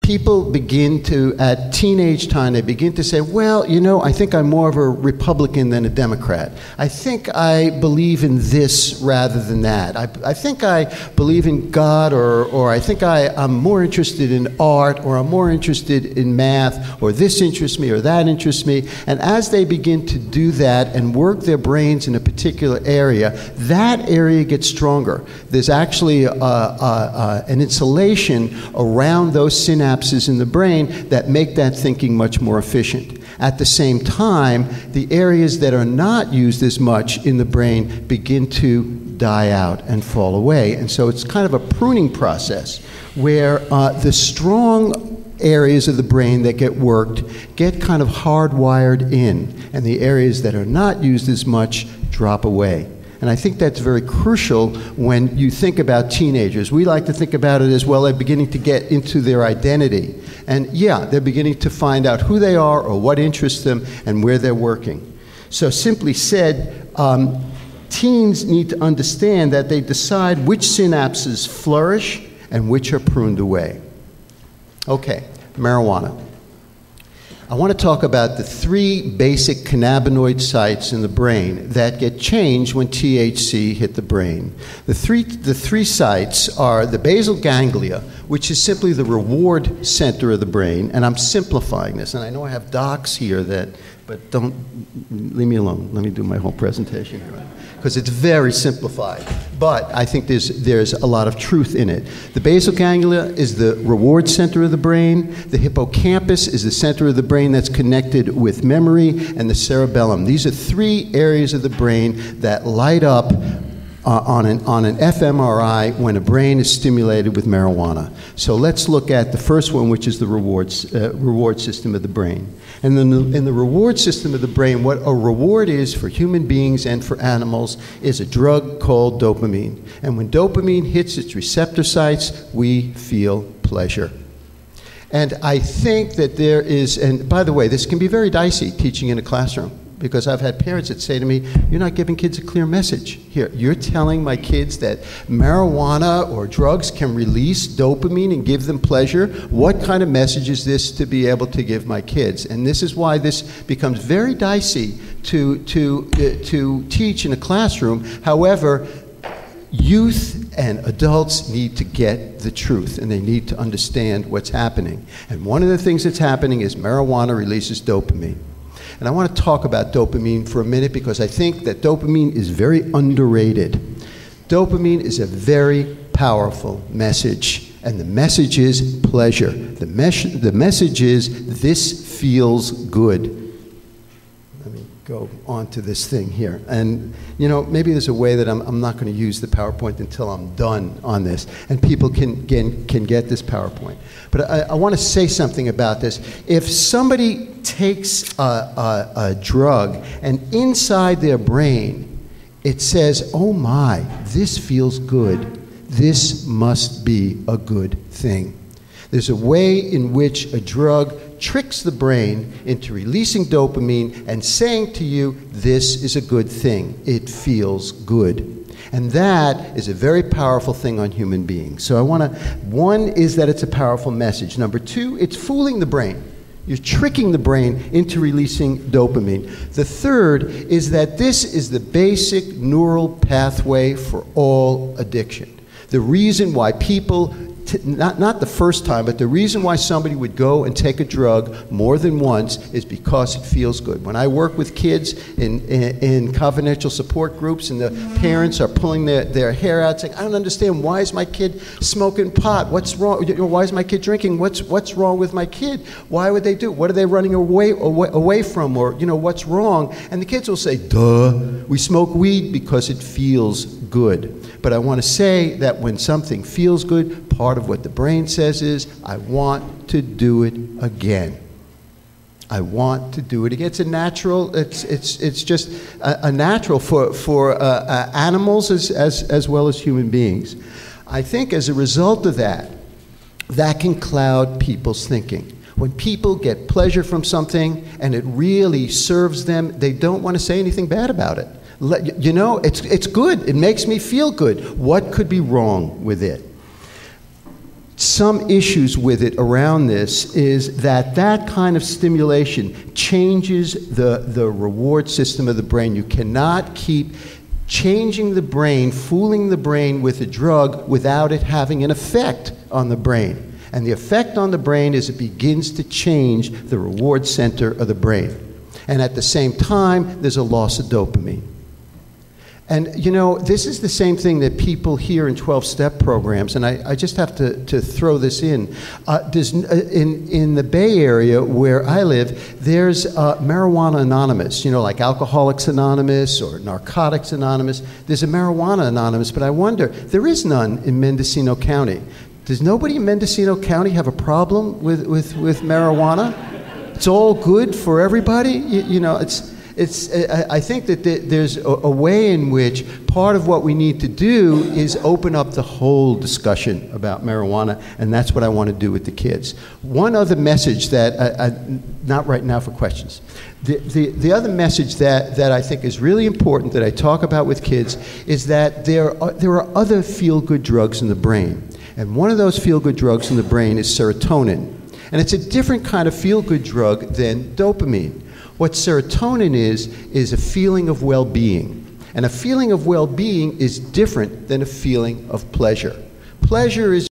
people begin to, at teenage time, they begin to say, well, you know, I think I'm more of a Republican than a Democrat. I think I believe in this rather than that. I think I believe in God, or I think I'm more interested in art, or I'm more interested in math, or this interests me, or that interests me. And as they begin to do that and work their brains in a particular area, that area gets stronger. There's actually an insulation around those synapses in the brain that make that thinking much more efficient. At the same time, the areas that are not used as much in the brain begin to die out and fall away. And so it's kind of a pruning process where the strong areas of the brain that get worked get kind of hardwired in, and the areas that are not used as much drop away. And I think that's very crucial when you think about teenagers. We like to think about it as, well, they're beginning to get into their identity. And yeah, they're beginning to find out who they are or what interests them and where they're working. So simply said, teens need to understand that they decide which synapses flourish and which are pruned away. Okay, marijuana. I want to talk about the three basic cannabinoid sites in the brain that get changed when THC hit the brain. The three sites are the basal ganglia, which is simply the reward center of the brain, and I'm simplifying this, and I know I have docs here but don't, leave me alone. Let me do my whole presentation here, because it's very simplified. But I think there's a lot of truth in it. The basal ganglia is the reward center of the brain. The hippocampus is the center of the brain that's connected with memory, and the cerebellum. These are three areas of the brain that light up on an fMRI when a brain is stimulated with marijuana. So let's look at the first one, which is the reward system of the brain. And then in the reward system of the brain, what a reward is for human beings and for animals is a drug called dopamine. And when dopamine hits its receptor sites, we feel pleasure. And I think that there is, and by the way, this can be very dicey teaching in a classroom, because I've had parents that say to me, you're not giving kids a clear message. Here, you're telling my kids that marijuana or drugs can release dopamine and give them pleasure. What kind of message is this to be able to give my kids? And this is why this becomes very dicey to teach in a classroom. However, youth and adults need to get the truth, and they need to understand what's happening. And one of the things that's happening is marijuana releases dopamine. And I want to talk about dopamine for a minute, because I think that dopamine is very underrated. Dopamine is a very powerful message, and the message is pleasure. The message is, this feels good. Let me go on to this thing here. And, you know, maybe there's a way that I'm not going to use the PowerPoint until I'm done on this, and people can get this PowerPoint. But I want to say something about this. If somebody takes a drug, and inside their brain it says, oh my, this feels good, this must be a good thing. There's a way in which a drug tricks the brain into releasing dopamine and saying to you, this is a good thing, it feels good. And that is a very powerful thing on human beings. So one is that it's a powerful message. Number two, it's fooling the brain. You're tricking the brain into releasing dopamine. The third is that this is the basic neural pathway for all addiction. The reason why people, not the first time, but the reason why somebody would go and take a drug more than once is because it feels good. When I work with kids in confidential support groups, and the parents are pulling their hair out saying, I don't understand, why is my kid smoking pot? What's wrong? Why is my kid drinking? What's wrong with my kid? Why would they do it? What are they running away from? Or, you know, what's wrong? And the kids will say, duh, we smoke weed because it feels good. But I want to say that when something feels good, part of what the brain says is, I want to do it again. I want to do it again. It's a natural, it's just a natural for animals as well as human beings. I think as a result of that can cloud people's thinking. When people get pleasure from something and it really serves them, they don't want to say anything bad about it. You know, it's good. It makes me feel good. What could be wrong with it? some issues with it around this is that that kind of stimulation changes the reward system of the brain. You cannot keep changing the brain, fooling the brain with a drug without it having an effect on the brain. And the effect on the brain is it begins to change the reward center of the brain. And at the same time, there's a loss of dopamine. And, you know, this is the same thing that people hear in 12-step programs, and I just have to throw this in. In the Bay Area where I live, there's Marijuana Anonymous, you know, like Alcoholics Anonymous or Narcotics Anonymous. There's a Marijuana Anonymous, but I wonder, there is none in Mendocino County. Does nobody in Mendocino County have a problem with marijuana? It's all good for everybody? You know, I think that there's a way in which part of what we need to do is open up the whole discussion about marijuana, and that's what I want to do with the kids. One other message that, not right now for questions, the other message that I think is really important that I talk about with kids is that there are other feel-good drugs in the brain. And one of those feel-good drugs in the brain is serotonin. And it's a different kind of feel-good drug than dopamine. What serotonin is a feeling of well-being. And a feeling of well-being is different than a feeling of pleasure. Pleasure is